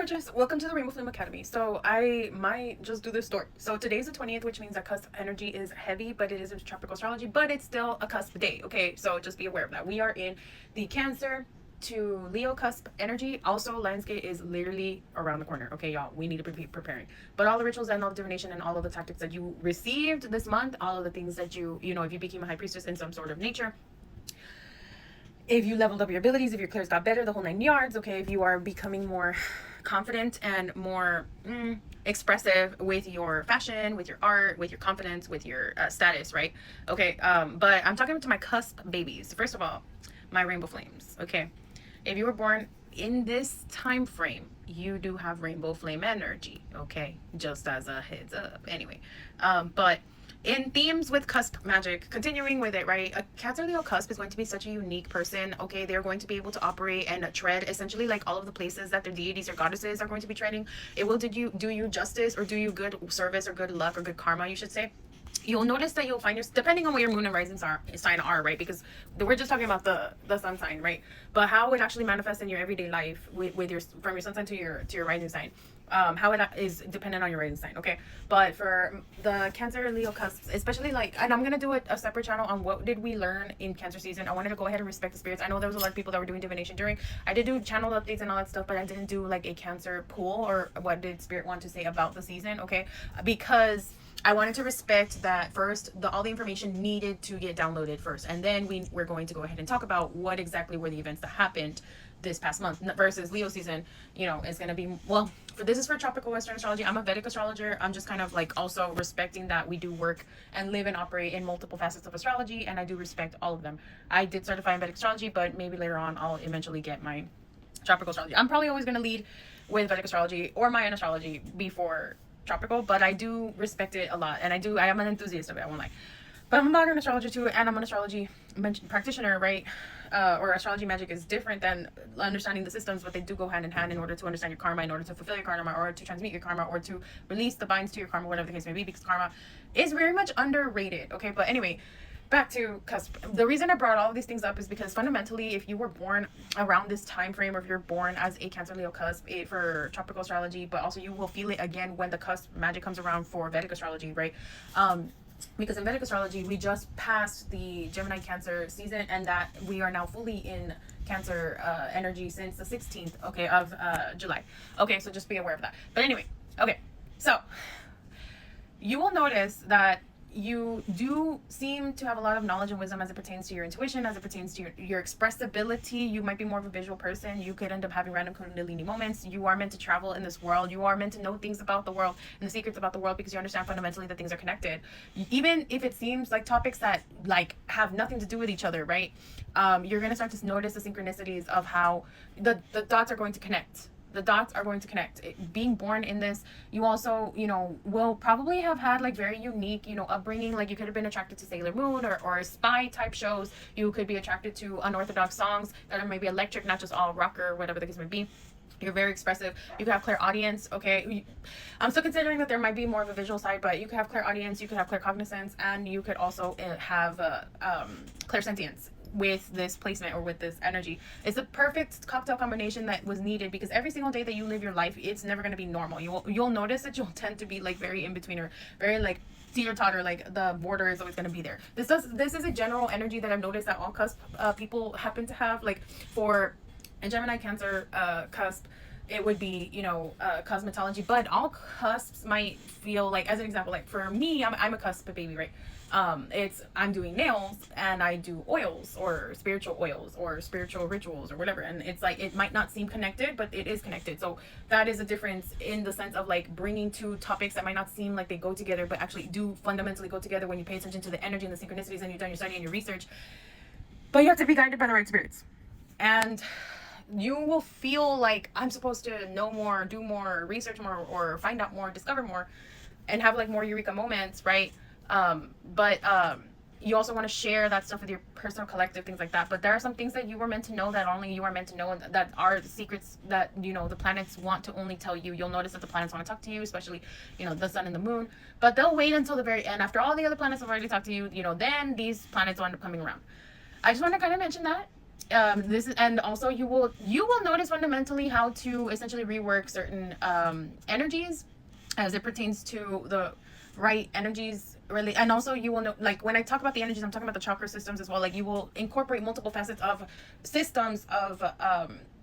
gorgeous. Welcome to the Rainbow Flame Academy. So I might just do this story. So today's the 20th, which means that cusp energy is heavy, but it isn't tropical astrology, but it's still a cusp day. Okay, so just be aware of that. We are in the Cancer to Leo cusp energy. Also, lionsgate is literally around the corner. Okay, y'all, we need to be preparing. But all the rituals and all the divination and all of the tactics that you received this month, all of the things that you know, if you became a high priestess in some sort of nature, if you leveled up your abilities, if your clairs got better, the whole 9 yards, okay, if you are becoming more confident and more expressive with your fashion, with your art, with your confidence, with your status, right? Okay, but I'm talking to my cusp babies. First of all, my rainbow flames, okay? If you were born in this time frame, you do have rainbow flame energy, okay? Just as a heads up. Anyway, but in themes with cusp magic, continuing with it, right? A Cancer Leo cusp is going to be such a unique person, okay? They're going to be able to operate and tread essentially like all of the places that their deities or goddesses are going to be treading. It will do you justice, or do you good service, or good luck, or good karma, you should say. You'll notice that you'll find depending on what your moon and rising sign are, right? Because we're just talking about the sun sign, right? But how it actually manifests in your everyday life with your, from your sun sign to your rising sign, how it is dependent on your rising sign, okay? But for the Cancer Leo cusps, especially like, and I'm gonna do a separate channel on what did we learn in Cancer season. I wanted to go ahead and respect the spirits. I know there was a lot of people that were doing divination during. I did do channel updates and all that stuff, but I didn't do like a Cancer pool or what did spirit want to say about the season, okay? Because I wanted to respect that first, all the information needed to get downloaded first. And then we're going to go ahead and talk about what exactly were the events that happened this past month versus Leo season. You know, it's going to be, well, this is for tropical Western astrology. I'm a Vedic astrologer. I'm just kind of like also respecting that we do work and live and operate in multiple facets of astrology. And I do respect all of them. I did certify in Vedic astrology, but maybe later on I'll eventually get my tropical astrology. I'm probably always going to lead with Vedic astrology or Mayan astrology before tropical, but I do respect it a lot, and I am an enthusiast of it, I won't lie. But I'm a modern astrologer too, and I'm an astrology practitioner, right? Or astrology magic is different than understanding the systems, but they do go hand in hand in order to understand your karma, in order to fulfill your karma, or to transmute your karma, or to release the binds to your karma, whatever the case may be, because karma is very much underrated, okay? But anyway, back to cusp. The reason I brought all of these things up is because fundamentally, if you were born around this time frame, or if you're born as a Cancer Leo cusp for tropical astrology, but also you will feel it again when the cusp magic comes around for Vedic astrology, right? Because in Vedic astrology, we just passed the Gemini Cancer season, and that we are now fully in Cancer energy since the 16th, okay, of July. Okay, so just be aware of that. But anyway, okay, so you will notice that you do seem to have a lot of knowledge and wisdom as it pertains to your intuition, as it pertains to your expressibility. You might be more of a visual person. You could end up having random kundalini moments. You are meant to travel in this world. You are meant to know things about the world and the secrets about the world, because you understand fundamentally that things are connected. Even if it seems like topics that like have nothing to do with each other, right? You're going to start to notice the synchronicities of how the dots are going to connect. The dots are going to connect. Being born in this, you also, you know, will probably have had like very unique, you know, upbringing. Like you could have been attracted to Sailor Moon or spy type shows. You could be attracted to unorthodox songs that are maybe electric, not just all rock or whatever the case may be. You're very expressive. You could have clairaudience, okay? I'm still considering that there might be more of a visual side, but you could have clairaudience, you could have claircognizance, and you could also have clairsentience with this placement or with this energy. It's the perfect cocktail combination that was needed, because every single day that you live your life, it's never going to be normal. You'll notice that you'll tend to be like very in between, or very like teeter-totter, like the border is always going to be there. This is a general energy that I've noticed that all cusp people happen to have. Like for a Gemini Cancer cusp, it would be, you know, cosmetology, but all cusps might feel like, as an example, like for me, I'm a cusp baby, right? I'm doing nails, and I do oils or spiritual rituals or whatever, and it's like it might not seem connected, but it is connected. So that is a difference in the sense of like bringing two topics that might not seem like they go together, but actually do fundamentally go together when you pay attention to the energy and the synchronicities, and you've done your study and your research. But you have to be guided by the right spirits, and you will feel like I'm supposed to know more, do more, research more, or find out more, discover more, and have like more eureka moments, right? But you also want to share that stuff with your personal collective, things like that. But there are some things that you were meant to know, that only you are meant to know, that are secrets that, you know, the planets want to only tell you. You'll notice that the planets want to talk to you, especially, you know, the sun and the moon, but they'll wait until the very end. After all the other planets have already talked to you, you know, then these planets will end up coming around. I just want to kind of mention that, This is, and also you will notice fundamentally how to essentially rework certain energies as it pertains to the right energies, really. And also you will know, like when I talk about the energies, I'm talking about the chakra systems as well. Like you will incorporate multiple facets of systems of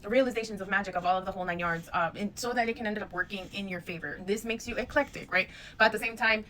realizations of magic of all of the whole nine yards, so that it can end up working in your favor. This makes you eclectic, right? But at the same time,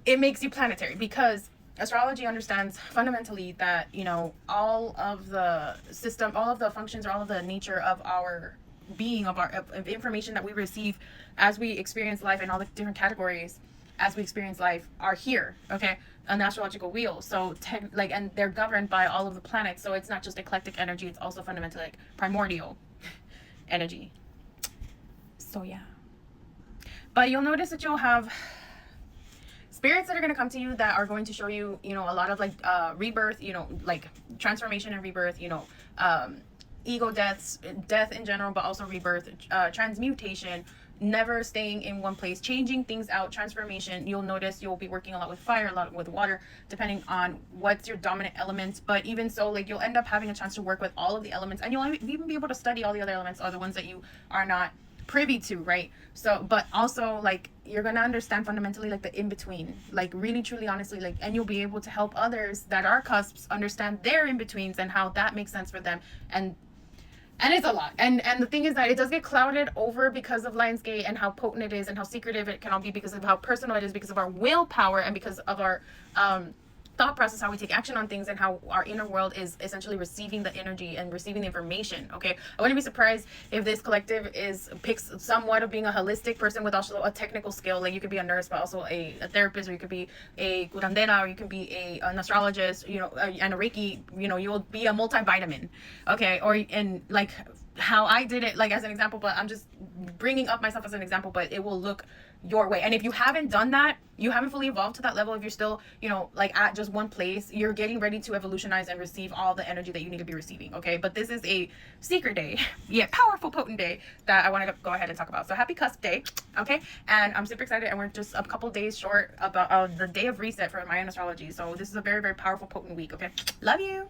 it makes you planetary, because astrology understands fundamentally that, you know, all of the system, all of the functions, or all of the nature of our being, of information that we receive as we experience life, and all the different categories as we experience life are here, okay, an astrological wheel. So like, and they're governed by all of the planets, so it's not just eclectic energy, it's also fundamentally like primordial energy. So yeah, but you'll notice that you'll have spirits that are going to come to you that are going to show you, you know, a lot of like rebirth, you know, like transformation and rebirth, you know, ego deaths, death in general, but also rebirth, transmutation, never staying in one place, changing things out, transformation. You'll notice you'll be working a lot with fire, a lot with water, depending on what's your dominant element. But even so, like, you'll end up having a chance to work with all of the elements, and you'll even be able to study all the other elements, or the ones that you are not privy to, right? So, but also, like, you're gonna understand fundamentally, like, the in-between, like, really truly honestly, like, and you'll be able to help others that are cusps understand their in-betweens and how that makes sense for them. And it's a lot. And the thing is that it does get clouded over because of lionsgate, and how potent it is, and how secretive it can all be, because of how personal it is, because of our willpower, and because of our thought process, how we take action on things, and how our inner world is essentially receiving the energy and receiving the information. Okay, I wouldn't be surprised if this collective picks somewhat of being a holistic person with also a technical skill. Like, you could be a nurse, but also a therapist, or you could be a curandera, or you can be an astrologist, you know, and a Reiki. You know, you'll be a multivitamin. Okay, or, and like how I did it, like, as an example, but I'm just bringing up myself as an example, but it will look your way. And if you haven't done that, you haven't fully evolved to that level, if you're still, you know, like at just one place, you're getting ready to evolutionize and receive all the energy that you need to be receiving. Okay, but this is a secret day, yeah, powerful, potent day that I want to go ahead and talk about. So happy cusp day. Okay, and I'm super excited, and we're just a couple days short about the day of reset for Mayan astrology. So this is a very, very powerful, potent week. Okay, love you.